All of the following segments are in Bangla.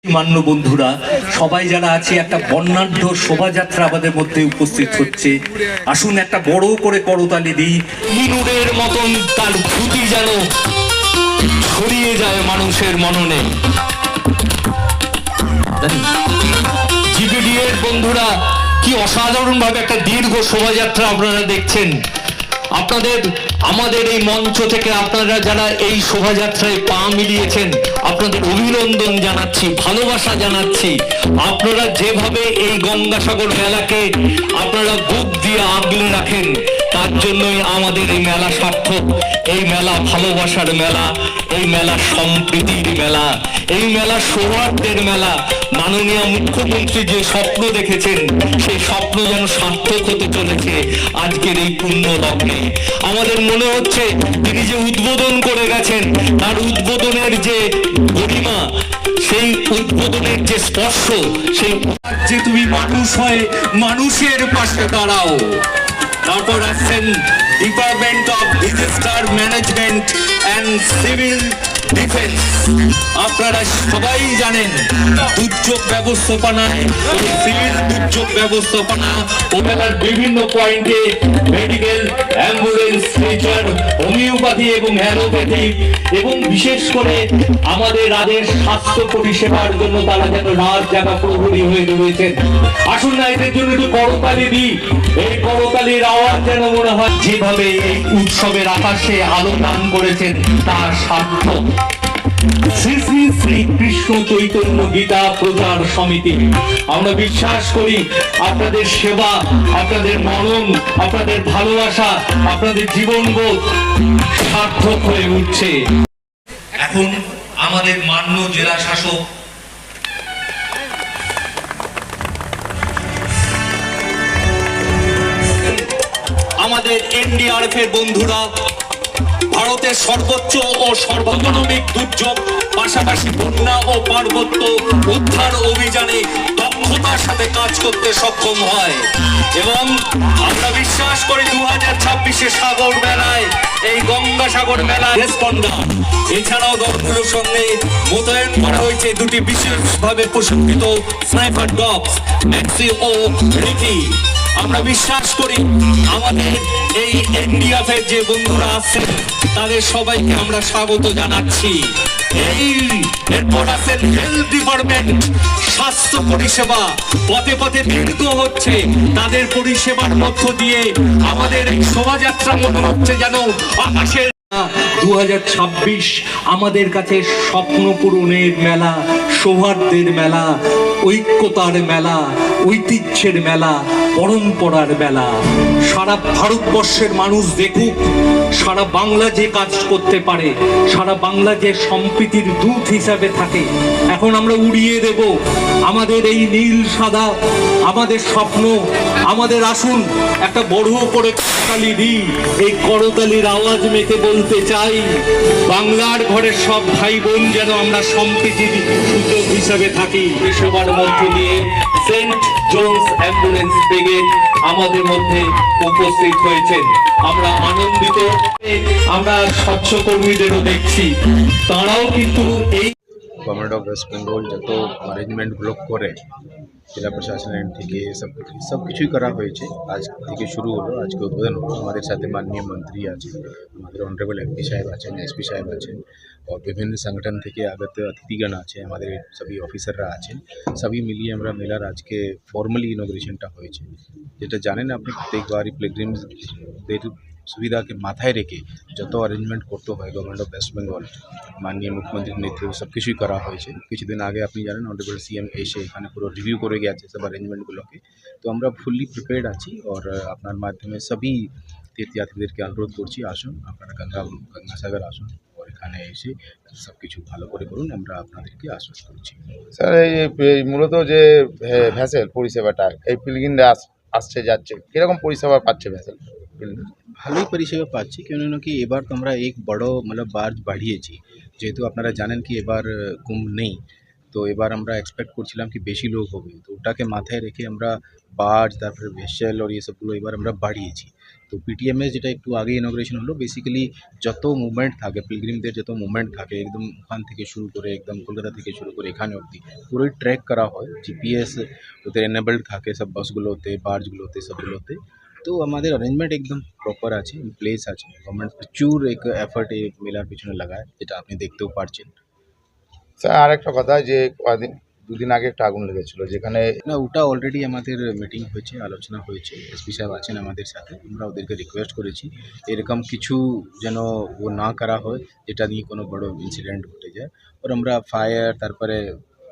মান্য বন্ধুরা সবাই যারা আছে একটা বর্ণাঢ্য শোভাযাত্রা আমাদের মধ্যে উপস্থিত হচ্ছে। আসুন একটা বড় করে করতালি দিই। ইনুরের মতন তার ভূতি যেন ছড়িয়ে যায় মানুষের মননে। জিপিডি এর বন্ধুরা কি অসাধারণ ভাবে একটা দীর্ঘ শোভাযাত্রা আপনারা দেখছেন। আপনাদের আমাদের এই মঞ্চ থেকে আপনারা যারা এই শোভাযাত্রায় পা মিলিয়েছেন আপনাদের অভিনন্দন জানাচ্ছি, ভালোবাসা জানাচ্ছি। আপনারা যেভাবে এই গঙ্গাসাগর মেলাকে আপনারা বুক দিয়ে আগলে রাখেন তার জন্যই আমাদের এই মেলা সার্থক। এই মেলা ভালোবাসার মেলা, এই মেলা সম্প্রীতির মেলা, এই মেলা সৌহার্দ্যের মেলা। মাননীয় মুখ্যমন্ত্রী যে স্বপ্ন দেখেছেন সেই স্বপ্ন যেন সার্থক হতে চলেছে আজকের এই পুণ্য লগ্নে। আমাদের মনে হচ্ছে তিনি যে উদ্বোধন করে গেছেন তার উদ্বোধনের যে গরিমা, সেই উদ্বোধনের যে স্পর্শ, সেই যে তুমি মানুষ হয়ে মানুষের পাশে দাঁড়াও। তারপর আসছেন department of disaster management and civil defence. আপনারা সবাই জানেন দুর্যোগ ব্যবস্থাপনায়, সিভিল দুর্যোগ ব্যবস্থাপনা ও মেলার বিভিন্ন পয়েন্টে মেডিকেল, অ্যাম্বুলেন্স, স্ট্রেচার, হোমিওপ্যাথি এবং অ্যালোপ্যাথি এবং বিশেষ করে আমাদের রাজ্যের স্বাস্থ্য পরিষেবার জন্য তারা যেন রাত জাগা প্রহরী হয়ে রয়েছেন। আসুন না এদের জন্য একটু করতালি দিই। এই করতালির আওয়াজ যেন মনে হয় যেভাবে এই উৎসবের আকাশে আলো দান করেছেন তার সার্থক। শ্রী শ্রী শ্রী কৃষ্ণ চৈতন্য গীতা প্রচার সমিতি, আমরা বিশ্বাস করি আপনাদের সেবা, আপনাদের মনন, আপনাদের ভালোবাসা, আপনাদের জীবনবোধ সার্থক হয়ে উঠছে। এখন আমাদের মান্য জেলা শাসক আমাদের এনডিআরএফ এর বন্ধুরা ভারতের সর্বোচ্চ ও সর্বজনমিক দুর্যোগ পাশাপাশি বন্যা ও পার্বত্য উদ্ধার অভিযানে দক্ষতার সাথে কাজ করতে সক্ষম হয় এবং আমরা বিশ্বাস করি 2026 সাগর মেলায় এই গঙ্গাসাগর মেলায় রেসপন্ডার এছাড়াও দলগুলোর সঙ্গে মোতায়েন করা হয়েছে দুটি বিশেষভাবে প্রশিক্ষিত স্নাইপার ডগস ম্যাক্সি ও রিকি। আমরা বিশ্বাস করি আমাদের এই এনডিএফ এর যে বন্ধুরা আছেন তাদের সবাইকে আমরা স্বাগত জানাচ্ছি। এরপর আছেন হেলথ ডিপার্টমেন্ট, স্বাস্থ্য পরিষেবা পথে পথে বিঘ্ন হচ্ছে, তাদের পরিষেবার মধ্য দিয়ে আমাদের এই শোভাযাত্রা মনে হচ্ছে যেন আকাশের। 2026 আমাদের কাছে স্বপ্ন পূরণের মেলা, সৌহার্দ্যের মেলা, ঐক্যতার মেলা, ঐতিহ্যের মেলা, পরম্পরার মেলা। সারা ভারতবর্ষের মানুষ দেখুক সারা বাংলা যে কাজ করতে পারে, সারা বাংলা যে সম্প্রীতির দূত হিসাবে থাকে। এখন আমরা উড়িয়ে দেব আমাদের এই নীল সাদা, আমাদের স্বপ্ন, আমাদের আসুন একটা বড় করে করতালি দিই। এই করতালির আওয়াজ মেখে বলতে চাই বাংলার ঘরের সব ভাই বোন যেন আমরা সম্প্রীতির সূচক হিসাবে থাকি। সেবার মধ্য দিয়ে সেন্ট জোন্স অ্যাম্বুলেন্স ব্রিগেড আমাদের মধ্যে উপস্থিত হয়েছেন। আমরা আনন্দিত। আমরা স্বচ্ছ কর্মীদেরও দেখছি তারাও কিন্তু এই गवर्नमेंट ऑफ वेस्ट बेंगल जो अरेंजमेंटगुलो करे जिला प्रशासन থেকে सब কিছুই করা হয়েছে। আজ থেকে শুরু হলো, আজকে উদ্বোধন হলো। আমাদের সাথে মাননীয় মন্ত্রী আছেন, আমাদের অনারেবল এমপি সাহেব আছেন, এসপি সাহেব আছেন और विभिन्न संगठन থেকে আগত অতিথিগণ আছে, আমাদের সবই অফিসাররা আছেন। সবই মিলিয়ে আমরা মেলার আজকে ফর্মালি ইনগ্রেশনটা হয়েছে। যেটা জানেন আপনি প্রত্যেকবারই পিলগ্রিমসদের সুবিধাকে মাথায় রেখে যত অ্যারেঞ্জমেন্ট করতে হয় গভর্নমেন্ট অফ ওয়েস্ট বেঙ্গল মাননীয় মুখ্যমন্ত্রীর নেতৃত্বে সব কিছুই করা হয়েছে। কিছুদিন আগে আপনি জানেন অনারেবল সিএম এসে এখানে পুরো রিভিউ করে গেছে সব অ্যারেঞ্জমেন্টগুলোকে। তো আমরা ফুললি প্রিপেয়ার্ড আছি और আপনার মাধ্যমে সবই তীর্থযাত্রীদেরকে অনুরোধ করছি আসুন, আপনারা গঙ্গাসাগর আসুন और এখানে এসে সব কিছু ভালো করে করুন, আমরা আপনাদেরকে আশ্বস্ত করছি। স্যার এই মূলত যে ভ্যাসেল পরিষেবাটা এই পিলগ্রিমরা আসছে যাচ্ছে কীরকম পরিষেবা পাচ্ছে ভ্যাসেল? ভালোই পরিষেবা পাচ্ছি, কেননা কি এবার তো আমরা এক বড় বার্জ বাড়িয়েছি, যেহেতু আপনারা জানেন কি এবার কুম্ভ নেই। তো এবার আমরা এক্সপেক্ট করছিলাম কি বেশি লোক হবে, তো ওটাকে মাথায় রেখে আমরা বার্জ তারপরে ভেসেল আর এসবগুলো এবার আমরা বাড়িয়েছি। তো পিটিএমএ যেটা একটু আগে ইনগ্রেশন হলো, বেসিক্যালি যত মুভমেন্ট থাকে পিলগ্রিমদের, যত মুভমেন্ট থাকে একদম ওখান থেকে শুরু করে একদম কলকাতা থেকে শুরু করে এখানে অবধি পুরোই ট্র্যাক করা হয়। জিপিএস ওদের এনেবলড থাকে সব বাসগুলোতে, বার্জগুলোতে, সবগুলোতে। তো আমাদের অ্যারেঞ্জমেন্ট একদম প্রপার আছে, প্লেস আছে। গভর্নমেন্ট প্রচুর এক এফার্ট এই মেলার পিছনে লাগায়, যেটা আপনি দেখতেও পারছেন। স্যার আর একটা কথা, যে কদিন দুদিন আগে একটা আগুন লেগেছিল যেখানে না, ওটা অলরেডি আমাদের মিটিং হয়েছে, আলোচনা হয়েছে, এসপি সাহেব আছেন আমাদের সাথে। আমরা ওদেরকে রিকোয়েস্ট করেছি এরকম কিছু যেন ও না করা হয় যেটা নিয়ে কোনো বড় ইনসিডেন্ট ঘটে যায়। আর আমরা ফায়ার তারপরে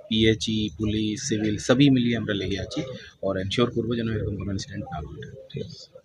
পিএইচই, পুলিশ, সিভিল সবই মিলিয়ে আমরা লেগে আছি আর এনশিওর করবো যেন এরকম কোনো ইনসিডেন্ট না ঘটে। ঠিক আছে।